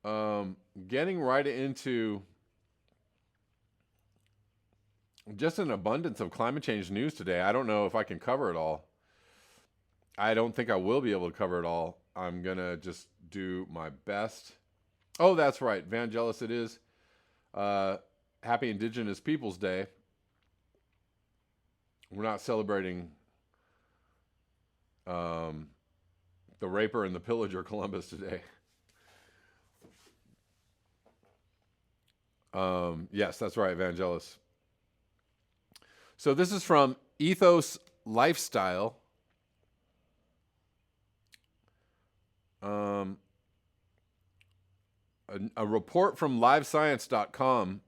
Getting right into just an abundance of climate change news today. I don't know if I can cover it all. I don't think I will be able to cover it all. I'm going to just do my best. Oh, that's right. Vangelis, it is. Happy Indigenous Peoples Day. We're not celebrating the raper and the pillager Columbus today. Yes, that's right, Vangelis. So this is from Ethos Lifestyle. A report from livescience.com.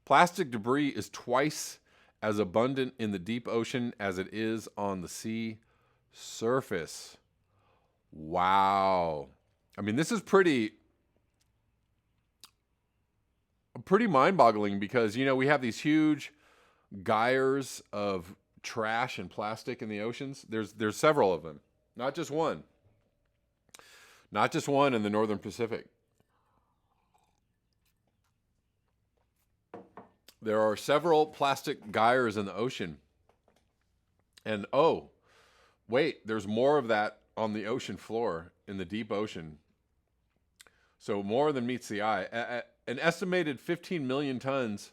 Plastic debris is twice as abundant in the deep ocean as it is on the sea surface. Wow. I mean, this is pretty mind-boggling because, we have these huge gyres of trash and plastic in the oceans. There's several of them, not just one. Not just one in the northern Pacific. There are several plastic gyres in the ocean. And oh, wait, there's more of that on the ocean floor in the deep ocean. So more than meets the eye. An estimated 15 million tons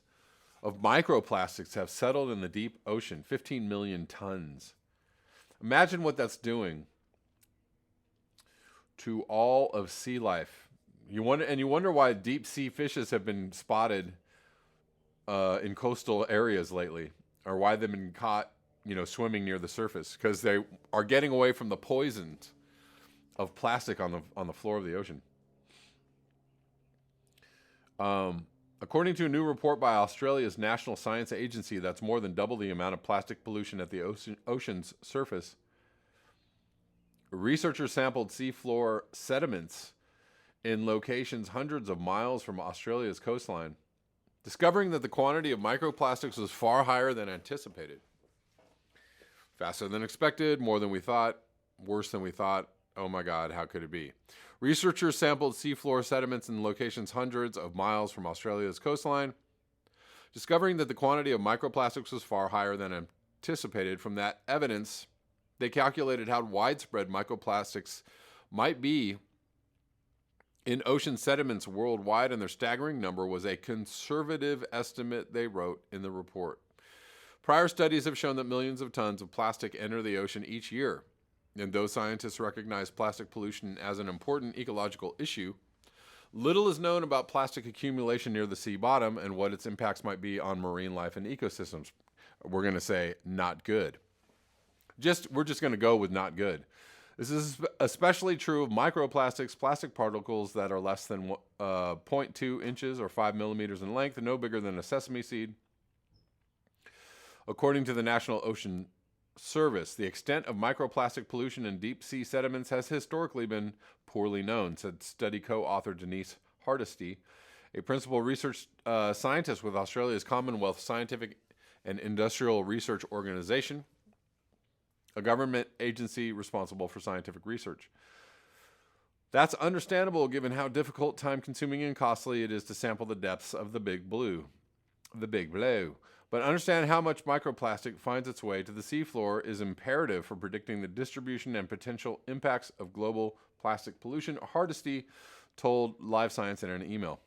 of microplastics have settled in the deep ocean. 15 million tons. Imagine what that's doing to all of sea life. You wonder why deep sea fishes have been spotted in coastal areas lately, or why they've been caught, swimming near the surface, because they are getting away from the poisons of plastic on the floor of the ocean. According to a new report by Australia's National Science Agency, that's more than double the amount of plastic pollution at the ocean's surface. Researchers sampled seafloor sediments in locations hundreds of miles from Australia's coastline, discovering that the quantity of microplastics was far higher than anticipated. Faster than expected, more than we thought, worse than we thought. Oh my God, how could it be? Researchers sampled seafloor sediments in locations hundreds of miles from Australia's coastline, discovering that the quantity of microplastics was far higher than anticipated. From that evidence, they calculated how widespread microplastics might be in ocean sediments worldwide, and their staggering number was a conservative estimate, they wrote in the report. Prior studies have shown that millions of tons of plastic enter the ocean each year, and though scientists recognize plastic pollution as an important ecological issue, little is known about plastic accumulation near the sea bottom and what its impacts might be on marine life and ecosystems. We're going to say not good. We're just going to go with not good. This is especially true of microplastics, plastic particles that are less than 0.2 inches or 5 millimeters in length, and no bigger than a sesame seed. According to the National Ocean Service, the extent of microplastic pollution in deep sea sediments has historically been poorly known, said study co-author Denise Hardesty, a principal research scientist with Australia's Commonwealth Scientific and Industrial Research Organisation, a government agency responsible for scientific research. That's understandable given how difficult, time-consuming, and costly it is to sample the depths of the Big Blue. The Big Blue. But understand how much microplastic finds its way to the seafloor is imperative for predicting the distribution and potential impacts of global plastic pollution, Hardesty told Live Science in an email.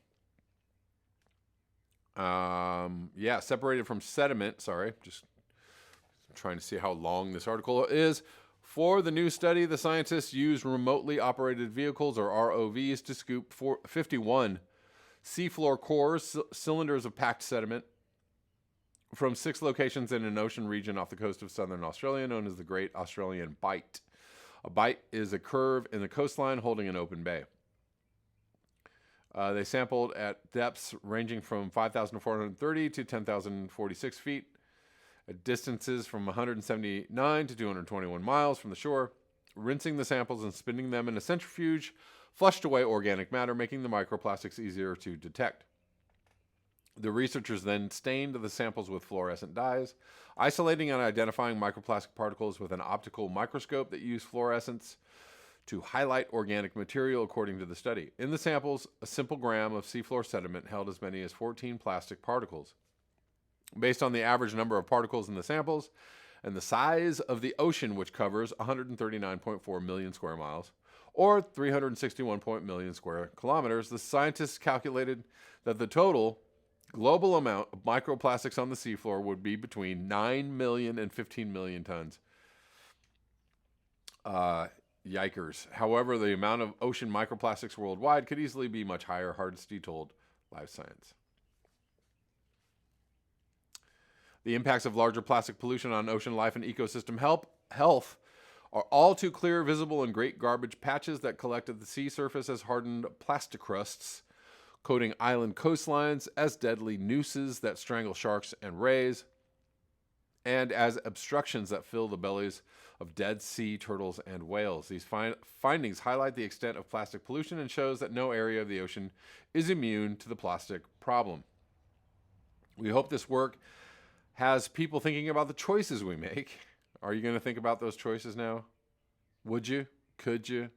Separated from sediment, just trying to see how long this article is. For the new study, the scientists used remotely operated vehicles, or ROVs, to scoop 51 seafloor cores, cylinders of packed sediment, from 6 locations in an ocean region off the coast of southern Australia known as the Great Australian Bight. A bight is a curve in the coastline holding an open bay. They sampled at depths ranging from 5,430 to 10,046 feet, at distances from 179 to 221 miles from the shore. Rinsing the samples and spinning them in a centrifuge flushed away organic matter, making the microplastics easier to detect. The researchers then stained the samples with fluorescent dyes, isolating and identifying microplastic particles with an optical microscope that used fluorescence to highlight organic material, according to the study. In the samples, a simple gram of seafloor sediment held as many as 14 plastic particles. Based on the average number of particles in the samples and the size of the ocean, which covers 139.4 million square miles, or 361 million square kilometers, the scientists calculated that the total global amount of microplastics on the seafloor would be between 9 million and 15 million tons. Yikers. However, the amount of ocean microplastics worldwide could easily be much higher, Hardesty told Live Science. The impacts of larger plastic pollution on ocean life and ecosystem health are all too clear, visible in great garbage patches that collect at the sea surface as hardened plastic crusts, coating island coastlines, as deadly nooses that strangle sharks and rays, and as obstructions that fill the bellies of dead sea turtles and whales. These findings highlight the extent of plastic pollution and shows that no area of the ocean is immune to the plastic problem. We hope this work has people thinking about the choices we make. Are you going to think about those choices now? Would you? Could you?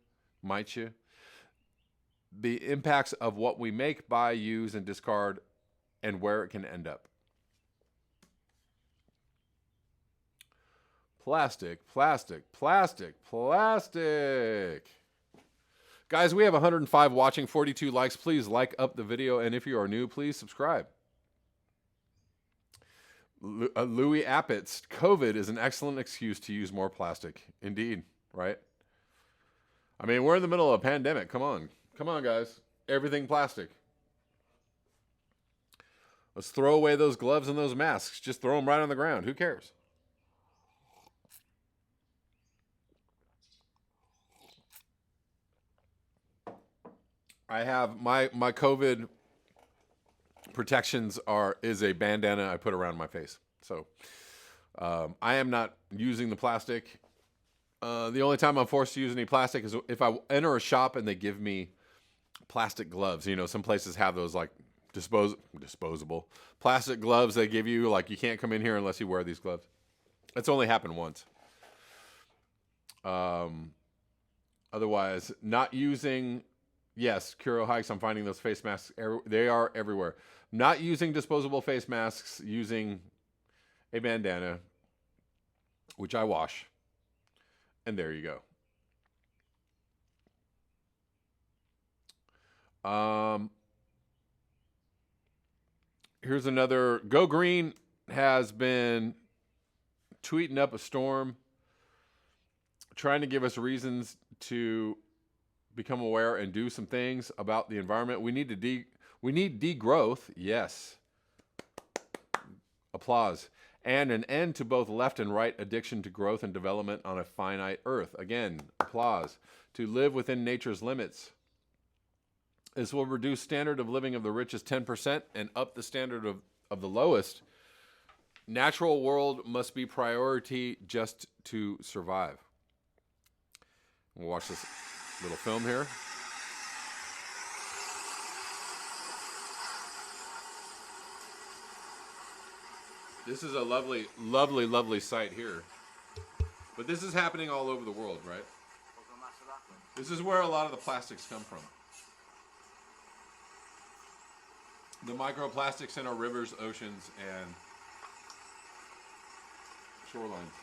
Might you? The impacts of what we make, buy, use, and discard, and where it can end up. Plastic, plastic, plastic, plastic. Guys, we have 105 watching, 42 likes. Please like up the video, and if you are new, please subscribe. Louis Appetz, COVID is an excellent excuse to use more plastic. Indeed, right? I mean, we're in the middle of a pandemic. Come on. Come on, guys. Everything plastic. Let's throw away those gloves and those masks. Just throw them right on the ground. Who cares? I have my COVID protections is a bandana I put around my face. So I am not using the plastic. The only time I'm forced to use any plastic is if I enter a shop and they give me plastic gloves. You know, some places have those like disposable plastic gloves they give you. Like, you can't come in here unless you wear these gloves. It's only happened once. Otherwise, not using. Yes, Kuro Hikes, I'm finding those face masks. They are everywhere. Not using disposable face masks, using a bandana, which I wash. And there you go. Here's another. Go Green has been tweeting up a storm, trying to give us reasons to become aware and do some things about the environment. We need degrowth, yes. Applause. And an end to both left and right addiction to growth and development on a finite earth. Again, applause. To live within nature's limits. This will reduce standard of living of the richest 10% and up the standard of the lowest. Natural world must be priority just to survive. We'll watch this little film here. This is a lovely, lovely, lovely sight here. But this is happening all over the world, right? This is where a lot of the plastics come from. The microplastics in our rivers, oceans, and shorelines.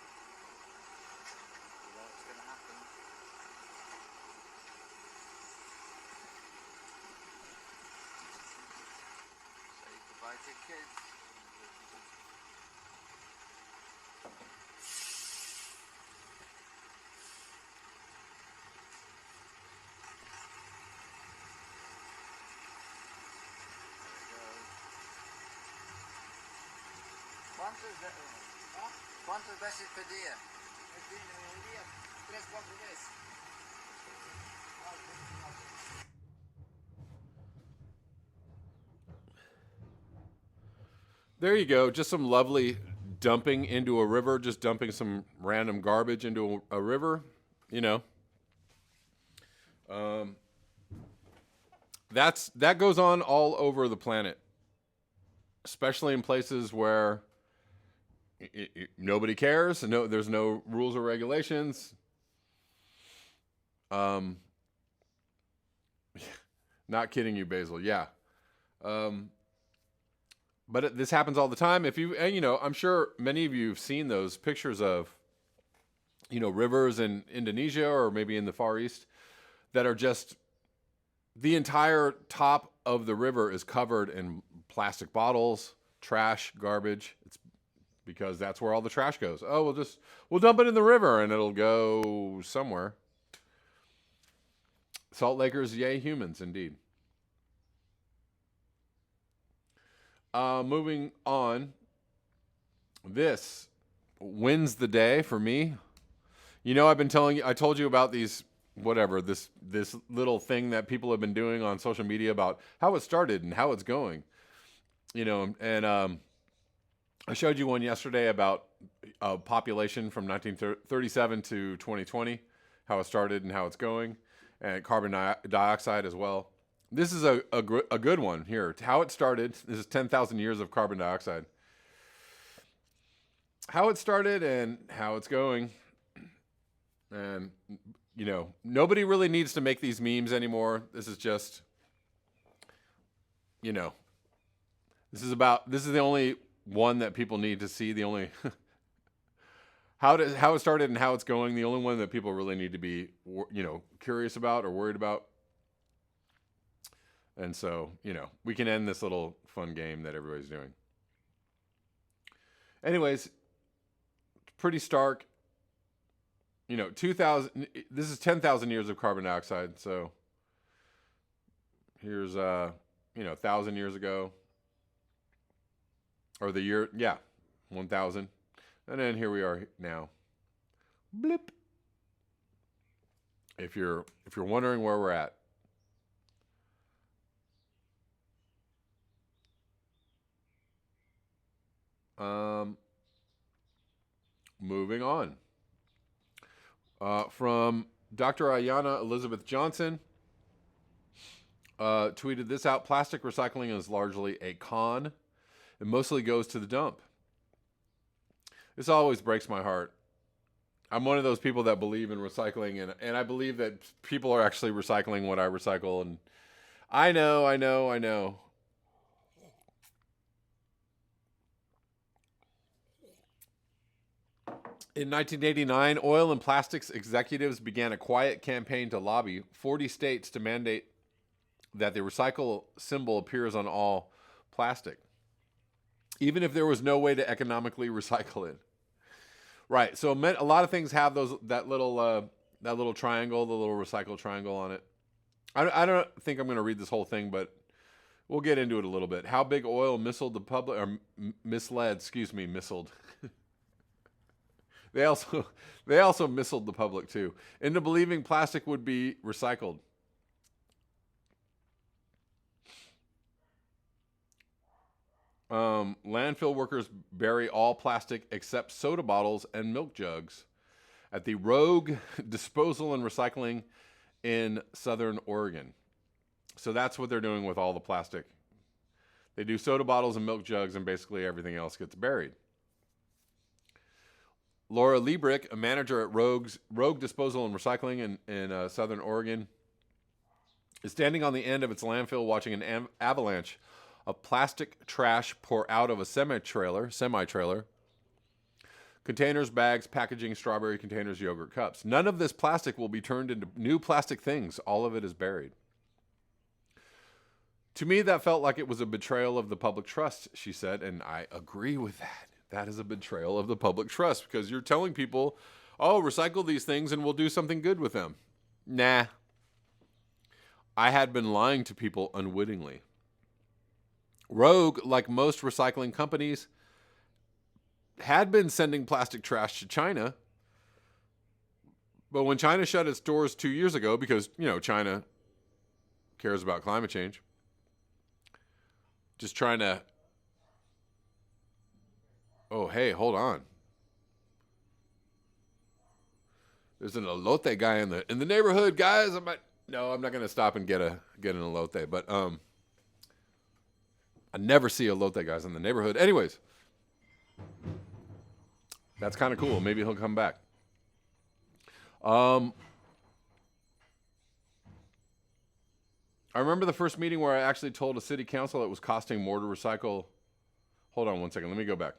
¿Cuántas veces por día? Un día, 3-4 veces. There you go. Just some lovely dumping into a river, just dumping some random garbage into a river, you know. That goes on all over the planet, especially in places where nobody cares. No, there's no rules or regulations. Not kidding you, Basil. Yeah. But this happens all the time. And I'm sure many of you have seen those pictures of, rivers in Indonesia or maybe in the Far East that are just the entire top of the river is covered in plastic bottles, trash, garbage. It's because that's where all the trash goes. Oh, we'll dump it in the river and it'll go somewhere. Salt Lakers, yay humans, indeed. Moving on. This wins the day for me. I've been telling you, I told you about this little thing that people have been doing on social media about how it started and how it's going. And I showed you one yesterday about population from 1937 to 2020, how it started and how it's going, and carbon dioxide as well. This is a good one here. How it started. This is 10,000 years of carbon dioxide. How it started and how it's going. And, nobody really needs to make these memes anymore. This is just, this is the only one that people need to see. The only, how it started and how it's going. The only one that people really need to be, curious about or worried about. And so, we can end this little fun game that everybody's doing. Anyways, pretty stark. this is 10,000 years of carbon dioxide. So here's, 1,000 years ago. Or the year, 1,000. And then here we are now. Blip. If you're wondering where we're at. Moving on. From Dr. Ayanna Elizabeth Johnson, tweeted this out. Plastic recycling is largely a con. It mostly goes to the dump. This always breaks my heart. I'm one of those people that believe in recycling, and I believe that people are actually recycling what I recycle. And I know. In 1989, oil and plastics executives began a quiet campaign to lobby 40 states to mandate that the recycle symbol appears on all plastic, even if there was no way to economically recycle it. Right. So a lot of things have that little triangle, the little recycle triangle on it. I don't think I'm going to read this whole thing, but we'll get into it a little bit. How big oil misled the public, or misled? They also misled the public too into believing plastic would be recycled. Landfill workers bury all plastic except soda bottles and milk jugs at the Rogue Disposal and Recycling in Southern Oregon. So that's what they're doing with all the plastic. They do soda bottles and milk jugs, and basically everything else gets buried. Laura Liebrick, a manager at Rogue Disposal and Recycling in Southern Oregon, is standing on the end of its landfill watching an avalanche of plastic trash pour out of a semi-trailer, containers, bags, packaging, strawberry containers, yogurt cups. None of this plastic will be turned into new plastic things. All of it is buried. To me, that felt like it was a betrayal of the public trust, she said, and I agree with that. That is a betrayal of the public trust, because you're telling people, oh, recycle these things and we'll do something good with them. Nah. I had been lying to people unwittingly. Rogue, like most recycling companies, had been sending plastic trash to China. But when China shut its doors 2 years ago, because, China cares about climate change, just trying to... Oh, hey, hold on. There's an elote guy in the neighborhood, guys. I'm not going to stop and get an elote, but I never see elote guys in the neighborhood. Anyways, that's kind of cool. Maybe he'll come back. I remember the first meeting where I actually told a city council it was costing more to recycle. Hold on one second. Let me go back.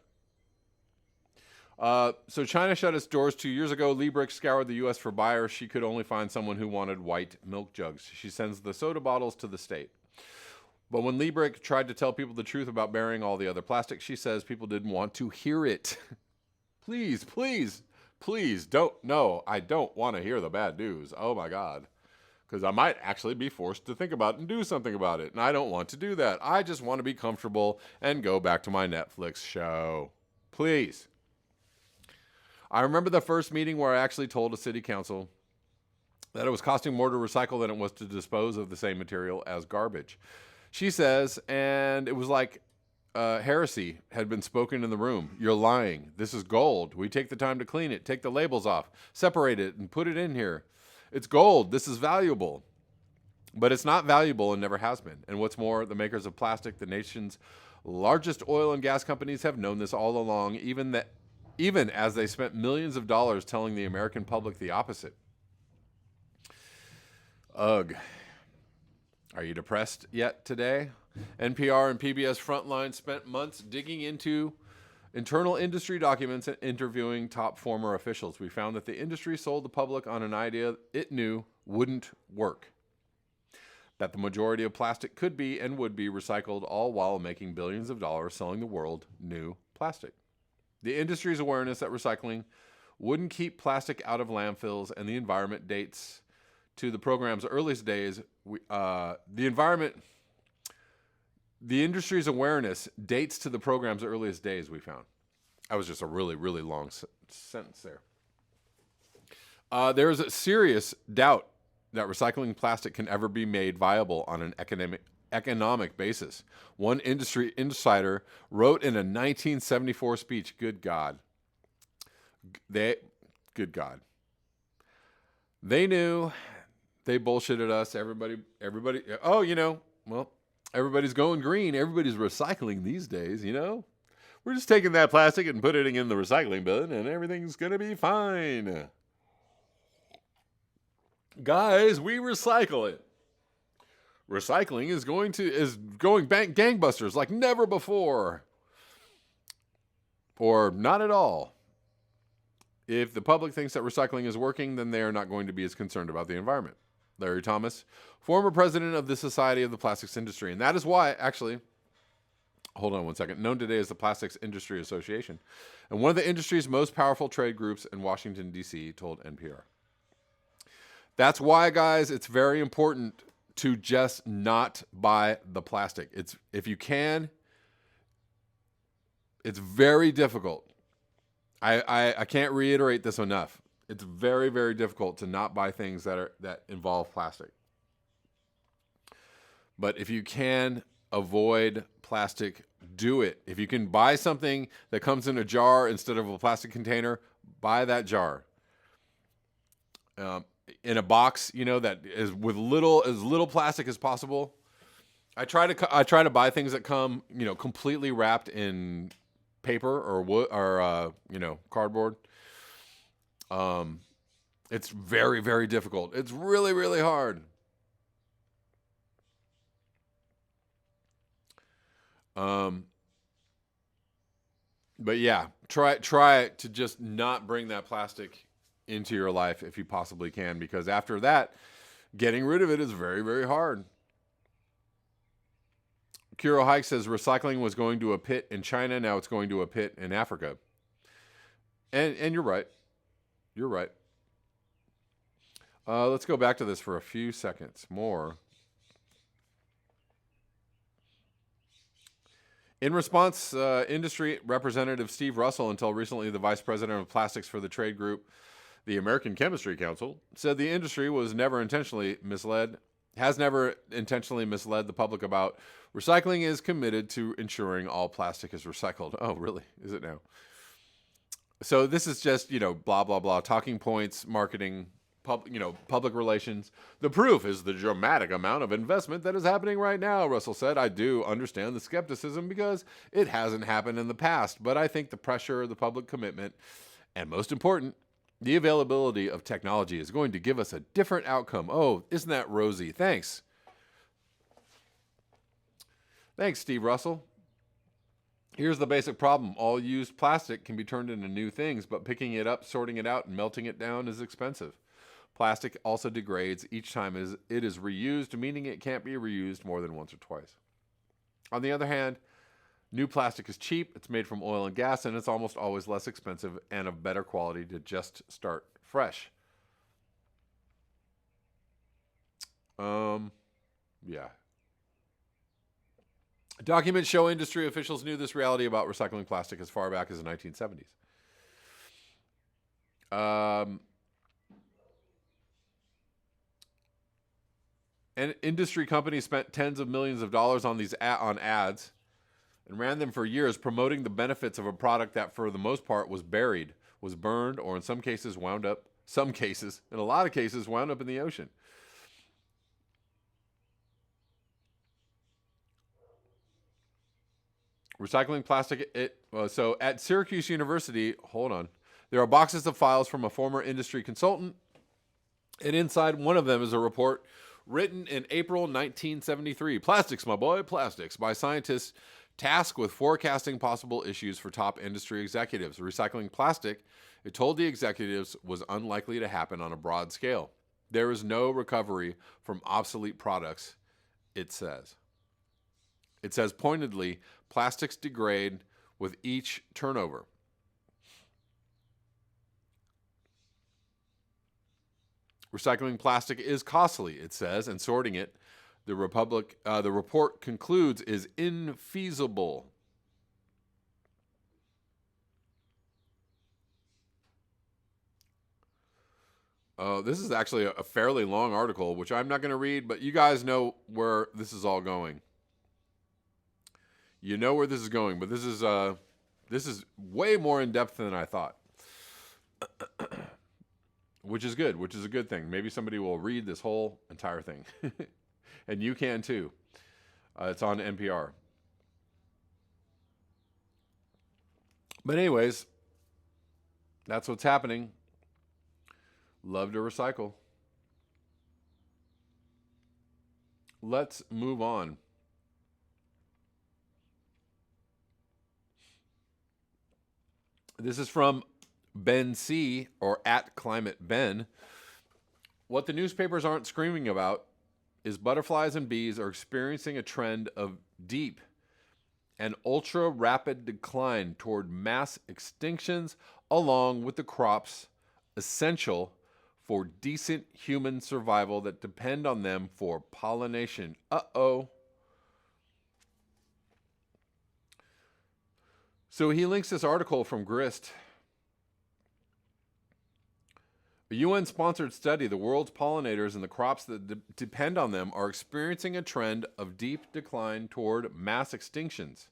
So China shut its doors 2 years ago. Liebrick scoured the U.S. for buyers. She could only find someone who wanted white milk jugs. She sends the soda bottles to the state. But when Liebrick tried to tell people the truth about burying all the other plastic, she says people didn't want to hear it. Please, please, please don't. No, I don't want to hear the bad news. Oh my God. Because I might actually be forced to think about it and do something about it. And I don't want to do that. I just want to be comfortable and go back to my Netflix show. Please. I remember the first meeting where I actually told a city council that it was costing more to recycle than it was to dispose of the same material as garbage. She says, and it was like heresy had been spoken in the room. You're lying. This is gold. We take the time to clean it, take the labels off, separate it, and put it in here. It's gold. This is valuable. But it's not valuable and never has been. And what's more, the makers of plastic, the nation's largest oil and gas companies, have known this all along, even as they spent millions of dollars telling the American public the opposite. Ugh. Are you depressed yet today? NPR and PBS Frontline spent months digging into internal industry documents and interviewing top former officials. We found that the industry sold the public on an idea it knew wouldn't work. That the majority of plastic could be and would be recycled, all while making billions of dollars selling the world new plastic. The industry's awareness that recycling wouldn't keep plastic out of landfills and the environment dates to the program's earliest days. The industry's awareness dates to the program's earliest days, we found. That was just a really, really long sentence there. There is a serious doubt that recycling plastic can ever be made viable on an economic basis. One industry insider wrote in a 1974 speech, good God. Good God. They knew, they bullshitted us, everybody, everybody's going green. Everybody's recycling these days, We're just taking that plastic and putting it in the recycling bin and everything's going to be fine. Guys, we recycle it. Recycling is going gangbusters like never before. Or not at all. If the public thinks that recycling is working, then they are not going to be as concerned about the environment. Larry Thomas, former president of the Society of the Plastics Industry. And that is why, actually, hold on one second, known today as the Plastics Industry Association. And one of the industry's most powerful trade groups in Washington, D.C., told NPR. That's why, guys, it's very important to just not buy the plastic. If you can, it's very difficult. I can't reiterate this enough. It's very, very difficult to not buy things that involve plastic. But if you can avoid plastic, do it. If you can buy something that comes in a jar instead of a plastic container, buy that jar. In a box, that is with as little plastic as possible. I try to buy things that come, completely wrapped in paper or wood or cardboard. It's very, very difficult. It's really, really hard. But yeah, try to just not bring that plastic into your life if you possibly can, because after that, getting rid of it is very, very hard. Kuro Hike says recycling was going to a pit in China. Now it's going to a pit in Africa. And you're right. You're right. Let's go back to this for a few seconds more. In response, industry representative Steve Russell, until recently the vice president of plastics for the trade group, the American Chemistry Council, said the industry has never intentionally misled the public about recycling is committed to ensuring all plastic is recycled. Oh, really? Is it now? So this is just, blah, blah, blah, talking points, marketing, public relations. The proof is the dramatic amount of investment that is happening right now, Russell said. I do understand the skepticism because it hasn't happened in the past, but I think the pressure, the public commitment, and most important, the availability of technology is going to give us a different outcome. Oh, isn't that rosy? Thanks. Thanks, Steve Russell. Here's the basic problem. All used plastic can be turned into new things, but picking it up, sorting it out, and melting it down is expensive. Plastic also degrades each time it is reused, meaning it can't be reused more than once or twice. On the other hand, new plastic is cheap, it's made from oil and gas, and it's almost always less expensive and of better quality to just start fresh. Yeah. Documents show industry officials knew this reality about recycling plastic as far back as the 1970s. And industry companies spent tens of millions of dollars on these on ads and ran them for years promoting the benefits of a product that for the most part was buried, was burned, or in a lot of cases wound up in the ocean. Recycling plastic, so at Syracuse University, hold on, there are boxes of files from a former industry consultant, and inside one of them is a report written in April 1973. Plastics, my boy, plastics, by scientists tasked with forecasting possible issues for top industry executives. Recycling plastic, it told the executives, was unlikely to happen on a broad scale. There is no recovery from obsolete products, it says. It says pointedly, plastics degrade with each turnover. Recycling plastic is costly, it says, and sorting it, the report concludes, is infeasible. This is actually a fairly long article, which I'm not going to read, but you guys know where this is all going. You know where this is going, but this is way more in depth than I thought, which is good, which is a good thing. Maybe somebody will read this whole entire thing, and you can too. It's on NPR. But anyways, that's what's happening. Love to recycle. Let's move on. This is from Ben C, or at Climate Ben. What the newspapers aren't screaming about is butterflies and bees are experiencing a trend of deep and ultra rapid decline toward mass extinctions, along with the crops essential for decent human survival that depend on them for pollination. So he links this article from Grist. A UN-sponsored study, the world's pollinators and the crops that depend on them are experiencing a trend of deep decline toward mass extinctions.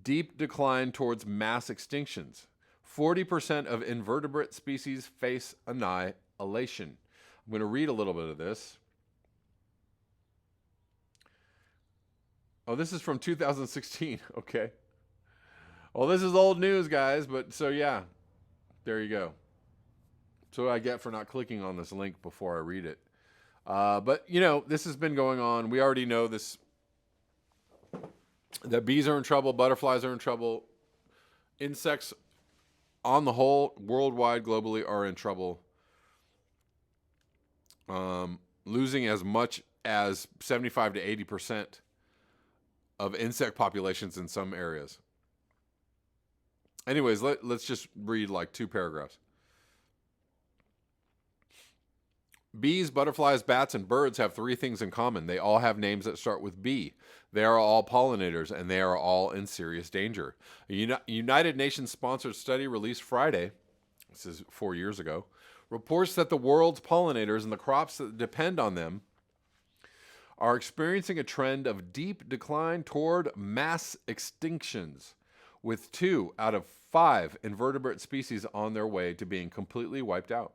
Deep decline towards mass extinctions. 40% of invertebrate species face annihilation. I'm going to read a little bit of this. Oh, this is from 2016. Okay. Well, this is old news, guys, but so yeah. There you go. So what I get for not clicking on this link before I read it. But, you know, this has been going on. We already know this. That bees are in trouble. Butterflies are in trouble. Insects, on the whole, worldwide, globally, are in trouble. Losing as much as 75 to 80% of insect populations in some areas. Anyways, let's just read like 2 paragraphs. Bees, butterflies, bats, and birds have 3 things in common. They all have names that start with B. They are all pollinators, and they are all in serious danger. A United Nations-sponsored study released Friday, this is 4 years ago, reports that the world's pollinators and the crops that depend on them are experiencing a trend of deep decline toward mass extinctions, with 2 out of 5 invertebrate species on their way to being completely wiped out.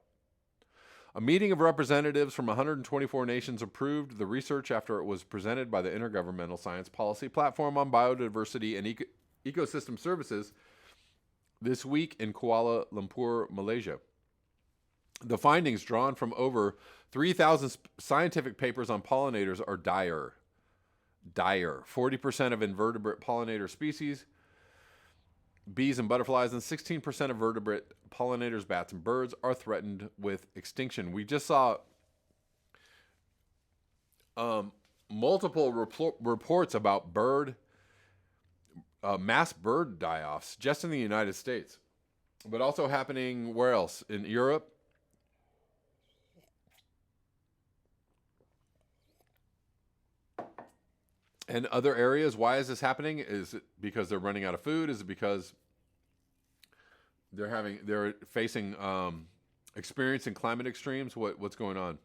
A meeting of representatives from 124 nations approved the research after it was presented by the Intergovernmental Science Policy Platform on Biodiversity and Ecosystem Services this week in Kuala Lumpur, Malaysia. The findings, drawn from over 3,000 scientific papers on pollinators, are dire. dire. 40% of invertebrate pollinator species, bees and butterflies, and 16% of vertebrate pollinators, bats and birds, are threatened with extinction. We just saw multiple reports about mass bird die-offs just in the United States, but also happening where else? In Europe. And other areas. Why is this happening? Is it because they're running out of food? Is it because they're facing experiencing climate extremes? What's going on?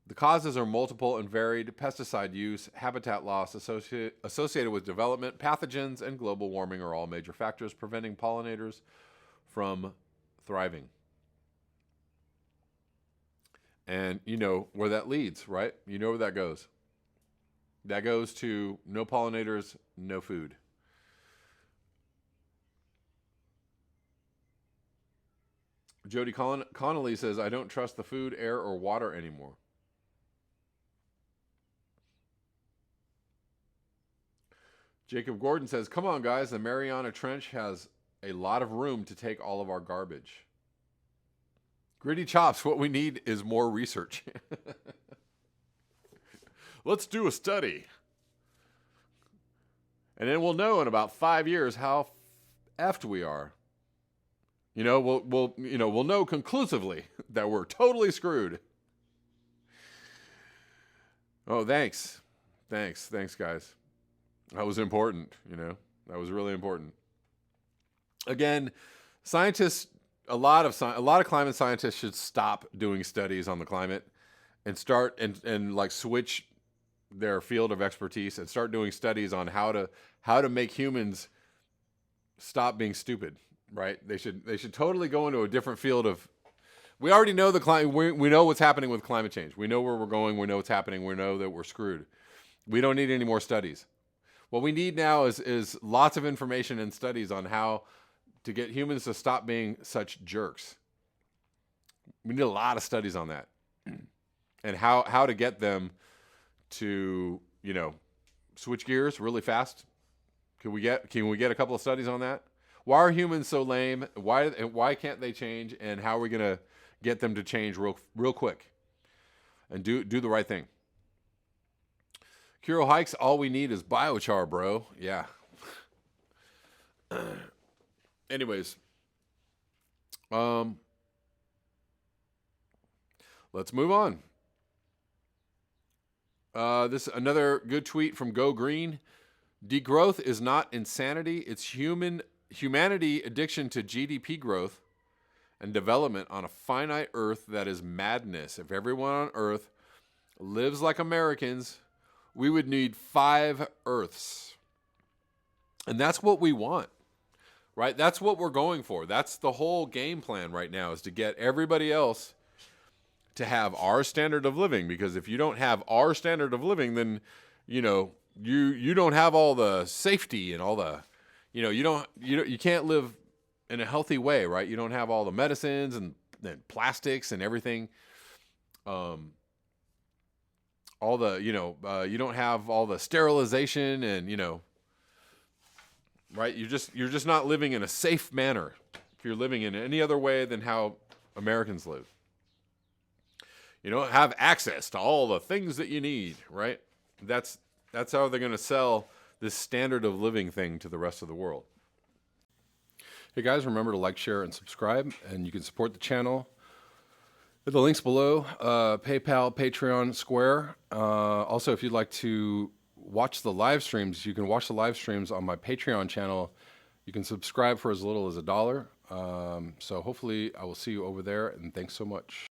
The causes are multiple and varied: pesticide use, habitat loss associated with development, pathogens, and global warming are all major factors preventing pollinators from thriving. And you know where that leads, right? You know where that goes. That goes to no pollinators, no food. Jody Connolly says, I don't trust the food, air, or water anymore. Jacob Gordon says, come on, guys. The Mariana Trench has a lot of room to take all of our garbage. Gritty Chops, what we need is more research. Let's do a study. And then we'll know in about 5 years how effed we are. You know, we'll know conclusively that we're totally screwed. Oh, thanks, guys. That was important. You know, that was really important. Again, scientists, a lot of climate scientists should stop doing studies on the climate and start and like switch their field of expertise and start doing studies on how to make humans stop being stupid, right? They should totally go into a different field of. We already know the climate. We know what's happening with climate change. We know where we're going. We know what's happening. We know that we're screwed. We don't need any more studies. What we need now is lots of information and studies on how to get humans to stop being such jerks. We need a lot of studies on that, and how to get them to, you know, switch gears really fast. Can we get a couple of studies on that? Why are humans so lame? Why can't they change? And how are we gonna get them to change real quick and do the right thing? Kuro Hikes, all we need is biochar, bro. Yeah. Anyways, let's move on. This another good tweet from Go Green. Degrowth is not insanity. It's humanity addiction to GDP growth and development on a finite Earth that is madness. If everyone on Earth lives like Americans, we would need 5 Earths. And that's what we want, right? That's what we're going for. That's the whole game plan right now, is to get everybody else to have our standard of living. Because if you don't have our standard of living, then, you know, you don't have all the safety and all the, you know, you can't live in a healthy way, right? You don't have all the medicines and plastics and everything. All the, you know, you don't have all the sterilization and, you know, right? You're just not living in a safe manner if you're living in any other way than how Americans live. You don't have access to all the things that you need, right? That's how they're going to sell this standard of living thing to the rest of the world. Hey guys, remember to like, share, and subscribe, and you can support the channel at the links below, PayPal, Patreon, Square. Also, if you'd like to watch the live streams, you can watch the live streams on my Patreon channel. You can subscribe for as little as $1. So hopefully I will see you over there, and thanks so much.